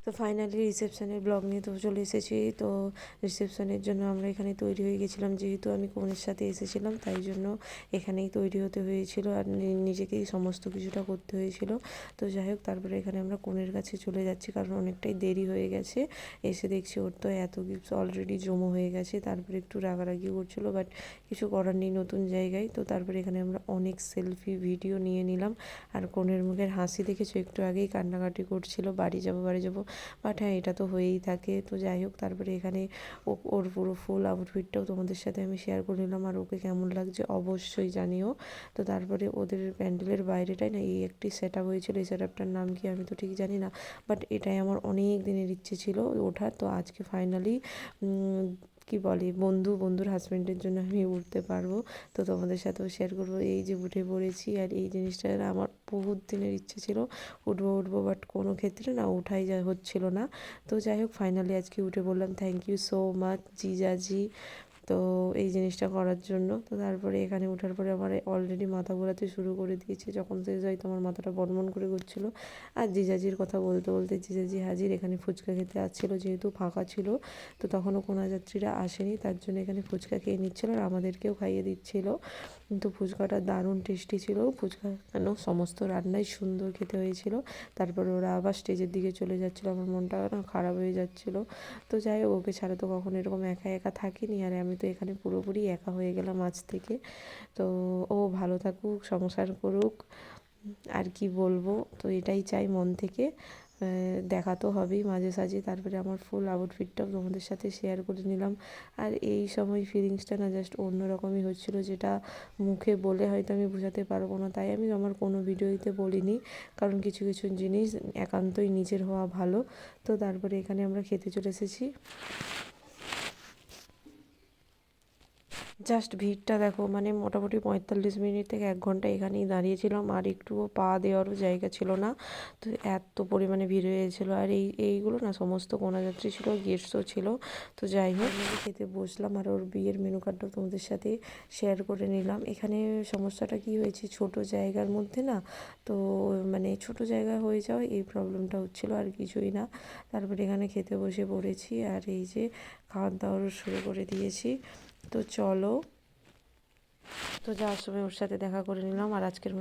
তো finally রিসেপশনের blog নিয়ে তো চলে এসেছি। তো রিসেপশনের জন্য আমরা এখানে তৈরি হয়ে গেছিলাম, যেহেতু আমি কনের সাথে এসেছিলাম তাই জন্য এখানেই তৈরি হতে হয়েছিল আর নিজেকেই সমস্ত কিছুটা করতে হয়েছিল। তো যাই হোক, তারপরে এখানে আমরা কনের কাছে চলে যাচ্ছি কারণ অনেকটাই দেরি হয়ে গেছে। এসে দেখছি ওর তো এত গিফটস অলরেডি জমা হয়ে গেছে। তারপরে একটু রাগারাগি করছিলো, বাট কিছু করার নেই, নতুন জায়গায়। তো তারপরে এখানে আমরা অনেক সেলফি ভিডিও নিয়ে নিলাম। আর কনের মুখের হাসি দেখেছো, একটু আগেই কান্নাকাটি করছিল বাড়ি যাবো বাড়ি যাবো, বাট হ্যাঁ এটা তো হয়েই থাকে। তো যাই হোক, তারপরে এখানে ওর পুরো ফুল আউটফিটটাও তোমাদের সাথে আমি শেয়ার করে নিলাম, আর ওকে কেমন লাগছে অবশ্যই জানিও। তো তারপরে ওদের প্যান্ডেলের বাইরেটাই না এই একটি সেট আপ হয়েছিল, এই সেট আপটার নাম কি আমি তো ঠিক জানি না, বাট এটাই আমার অনেক দিনের ইচ্ছে ছিল ওঠার। তো আজকে ফাইনালি কি বলে বন্ধুর হাজব্যান্ডের জন্য আমি উঠতে পারবো। তো তোমাদের সাথেও শেয়ার করবো এই যে উঠে পড়েছি। আর এই জিনিসটা আমার বহুত দিনের ইচ্ছে ছিল উঠবো, বাট কোনো ক্ষেত্রে না উঠাই হচ্ছিল না। তো যাই হোক, ফাইনালি আজকে উঠে বললাম থ্যাংক ইউ সো মাচ জিজাজি, তো এই জিনিসটা করার জন্য। তো তারপরে এখানে ওঠার পরে আমার অলরেডি মাথা ঘোরাতে শুরু করে দিয়েছে। যখন শেষ হয় তোমার মাথাটা বনবন করে ঘুরছিলো। আর জিজাজির কথা বলতে বলতে জিজাজি হাজির। এখানে ফুচকা খেতে আসছিলো, যেহেতু ফাঁকা ছিল তো তখনও কোনো যাত্রীরা আসেনি, তার জন্য এখানে ফুচকা খেয়ে নিচ্ছিলো আর আমাদেরকেও খাইয়ে দিচ্ছিলো। কিন্তু ফুচকাটা দারুণ টেস্টি ছিল। ফুচকা কেন সমস্ত রান্নাই সুন্দর খেতে হয়েছিল। তারপরে ওরা আবার স্টেজের দিকে চলে যাচ্ছিলো, আমার মনটা না খারাপ হয়ে যাচ্ছিলো। তো যাই হোক, ওকে ছাড়া তো কখনো এরকম একা একা থাকিনি, আর আমি তো এখানে পুরোপুরি একা হয়ে গেলাম আজ থেকে। তো ও ভালো থাকুক, সংসার করুক, আর কি বলবো। তো এটাই চাই মন থেকে। দেখা তো হবেই মাঝে সাঝে। তারপরে আমার ফুল আউটফিটটাও তোমাদের সাথে শেয়ার করে নিলাম। আর এই সময় ফিলিংসটা না জাস্ট অন্যরকমই হচ্ছিলো, যেটা মুখে বলে হয়তো আমি বোঝাতে পারবো না। তাই আমি আমার কোনো ভিডিওতে বলিনি, কারণ কিছু কিছু জিনিস একান্তই নিজের হওয়া ভালো। তো তারপরে এখানে আমরা খেতে চলে এসেছি। জাস্ট ভিড়টা দেখো, মানে মোটামুটি 45 মিনিট থেকে 1 ঘন্টা এখানেই দাঁড়িয়েছিলাম, আর একটুও পা দেওয়ারও জায়গা ছিল না। তো এত পরিমাণে ভিড় হয়ে গেছিলো। আর এইগুলো না সমস্ত কন্যাযাত্রী ছিল, গেস্টসও ছিল। তো যাই হোক, আমি খেতে বসলাম আর ওর বিয়ের মেনু কার্ডটাও তোমাদের সাথে শেয়ার করে নিলাম। এখানে সমস্যাটা কি হয়েছে, ছোট জায়গার মধ্যে না, তো মানে ছোট জায়গা হয়ে যাওয়া এই প্রবলেমটা হচ্ছিলো, আর কিছুই না। তারপরে এখানে খেতে বসে পড়েছি, আর এই যে খাওয়ার দাওয়ারও শুরু করে দিয়েছি। তো চলো, তো যাওয়ার সময় ওর সাথে দেখা করে নিলাম। আর আজকের